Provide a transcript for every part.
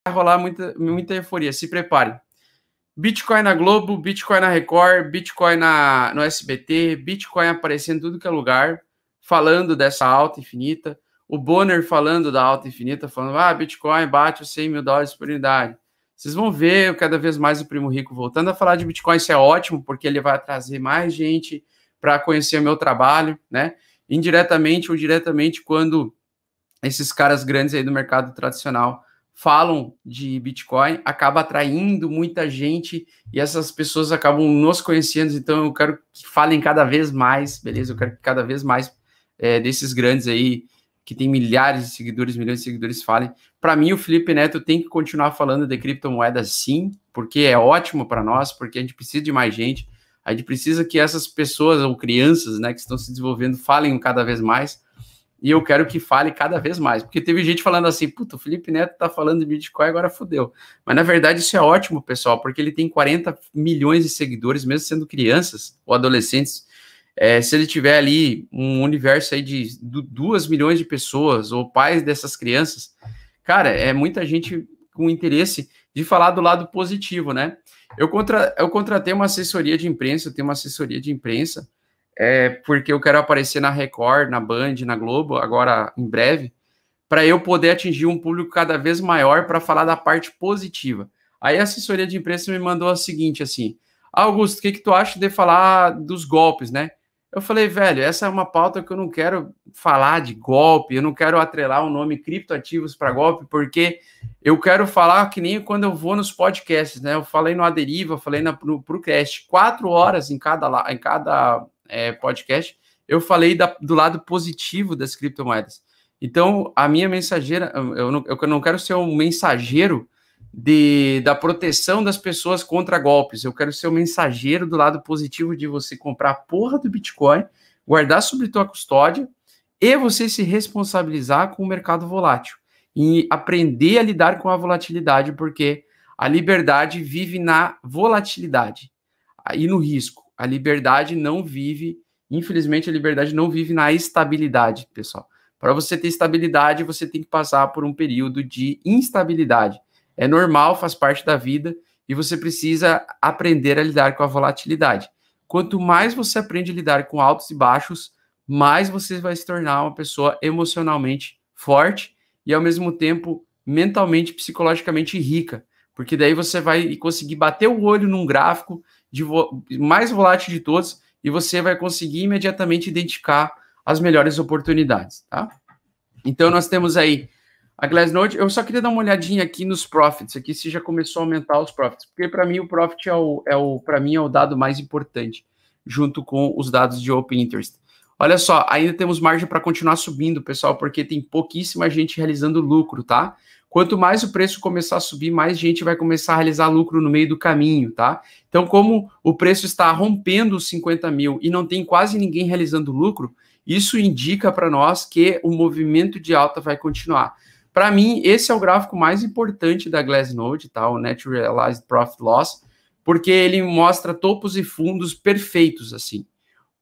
rolar muita euforia, se prepare. Bitcoin na Globo, Bitcoin na Record, Bitcoin no SBT, Bitcoin aparecendo em tudo que é lugar, falando dessa alta infinita. O Bonner falando da alta infinita, falando, Bitcoin bate os 100 mil dólares por unidade. Vocês vão ver cada vez mais o Primo Rico voltando a falar de Bitcoin. Isso é ótimo, porque ele vai trazer mais gente para conhecer o meu trabalho, né? Indiretamente ou diretamente, quando esses caras grandes aí do mercado tradicional falam de Bitcoin, acaba atraindo muita gente e essas pessoas acabam nos conhecendo. Então eu quero que falem cada vez mais, beleza? Eu quero que cada vez mais desses grandes aí, que tem milhares de seguidores, milhões de seguidores, falem. Para mim, o Felipe Neto tem que continuar falando de criptomoedas, sim, porque é ótimo para nós, porque a gente precisa de mais gente. A gente precisa que essas pessoas ou crianças, né, que estão se desenvolvendo, falem cada vez mais. E eu quero que fale cada vez mais, porque teve gente falando assim, puta, o Felipe Neto tá falando de Bitcoin, agora fodeu. Mas na verdade isso é ótimo, pessoal, porque ele tem 40 milhões de seguidores, mesmo sendo crianças ou adolescentes. Se ele tiver ali um universo aí de 2 milhões de pessoas, ou pais dessas crianças, cara, é muita gente com interesse de falar do lado positivo, né? Eu contratei uma assessoria de imprensa, eu tenho uma assessoria de imprensa, porque eu quero aparecer na Record, na Band, na Globo, agora em breve, para eu poder atingir um público cada vez maior para falar da parte positiva. Aí a assessoria de imprensa me mandou a seguinte, assim, Augusto, o que tu acha de falar dos golpes, né? Eu falei, velho, essa é uma pauta que eu não quero falar de golpe, eu não quero atrelar o nome criptoativos para golpe, porque eu quero falar que nem quando eu vou nos podcasts, né? Eu falei no Aderiva, falei no Procast, 4 horas em cada podcast, eu falei do lado positivo das criptomoedas. Então, a minha mensageira, eu não quero ser um mensageiro da proteção das pessoas contra golpes. Eu quero ser o mensageiro do lado positivo de você comprar a porra do Bitcoin, guardar sobre tua custódia e você se responsabilizar com o mercado volátil e aprender a lidar com a volatilidade, porque a liberdade vive na volatilidade e no risco. A liberdade não vive, infelizmente, a liberdade não vive na estabilidade, pessoal. Para você ter estabilidade, você tem que passar por um período de instabilidade. É normal, faz parte da vida e você precisa aprender a lidar com a volatilidade. Quanto mais você aprende a lidar com altos e baixos, mais você vai se tornar uma pessoa emocionalmente forte e, ao mesmo tempo, mentalmente, psicologicamente rica. Porque daí você vai conseguir bater o olho num gráfico mais volátil de todos e você vai conseguir imediatamente identificar as melhores oportunidades, tá? Então, nós temos aí a Glassnode. Eu só queria dar uma olhadinha aqui nos profits, aqui se já começou a aumentar os profits, porque para mim o profit para mim é o dado mais importante, junto com os dados de Open Interest. Olha só, ainda temos margem para continuar subindo, pessoal, porque tem pouquíssima gente realizando lucro, tá? Quanto mais o preço começar a subir, mais gente vai começar a realizar lucro no meio do caminho, tá? Então, como o preço está rompendo os 50 mil e não tem quase ninguém realizando lucro, isso indica para nós que o movimento de alta vai continuar. Para mim, esse é o gráfico mais importante da Glassnode, tá? O Net Realized Profit Loss, porque ele mostra topos e fundos perfeitos, assim.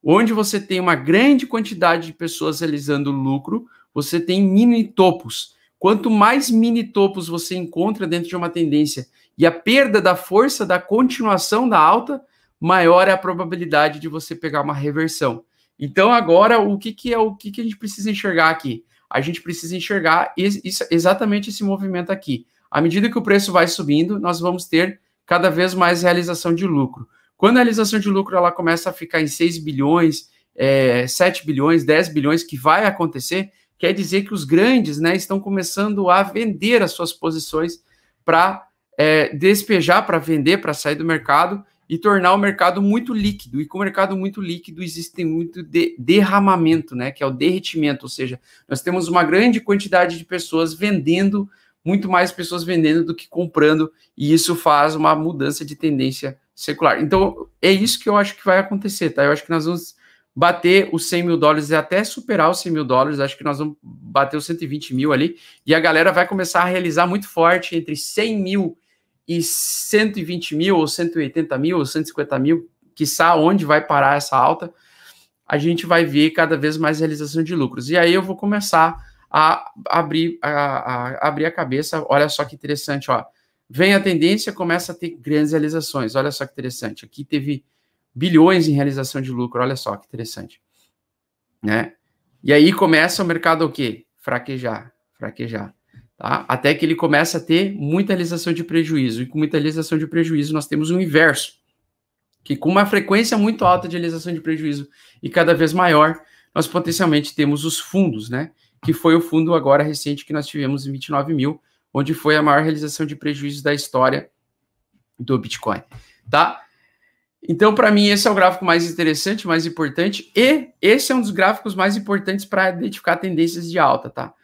Onde você tem uma grande quantidade de pessoas realizando lucro, você tem mini topos. Quanto mais mini topos você encontra dentro de uma tendência e a perda da força da continuação da alta, maior é a probabilidade de você pegar uma reversão. Então, agora, o que a gente precisa enxergar aqui? A gente precisa enxergar exatamente esse movimento aqui. À medida que o preço vai subindo, nós vamos ter cada vez mais realização de lucro. Quando a realização de lucro ela começa a ficar em 6 bilhões, 7 bilhões, 10 bilhões, que vai acontecer, quer dizer que os grandes, né, estão começando a vender as suas posições para despejar, para vender, para sair do mercado e tornar o mercado muito líquido. E com o mercado muito líquido existe muito derramamento, né, que é o derretimento, ou seja, nós temos uma grande quantidade de pessoas vendendo, muito mais pessoas vendendo do que comprando, e isso faz uma mudança de tendência secular. Então, é isso que eu acho que vai acontecer, tá? Eu acho que nós vamos bater os 100 mil dólares e até superar os 100 mil dólares, acho que nós vamos bater os 120 mil ali, e a galera vai começar a realizar muito forte entre 100 mil e 120 mil, ou 180 mil, ou 150 mil, quiçá onde vai parar essa alta, a gente vai ver cada vez mais realização de lucros. E aí eu vou começar a abrir a cabeça. Olha só que interessante, ó. Vem a tendência, começa a ter grandes realizações. Olha só que interessante. Aqui teve bilhões em realização de lucro. Olha só que interessante, né? E aí começa o mercado o quê? Fraquejar. Tá? Até que ele começa a ter muita realização de prejuízo. E com muita realização de prejuízo, nós temos o inverso, que com uma frequência muito alta de realização de prejuízo e cada vez maior, nós potencialmente temos os fundos, né? Que foi o fundo agora recente que nós tivemos em 29 mil, onde foi a maior realização de prejuízo da história do Bitcoin, tá? Então, para mim, esse é o gráfico mais interessante, mais importante, e esse é um dos gráficos mais importantes para identificar tendências de alta, tá?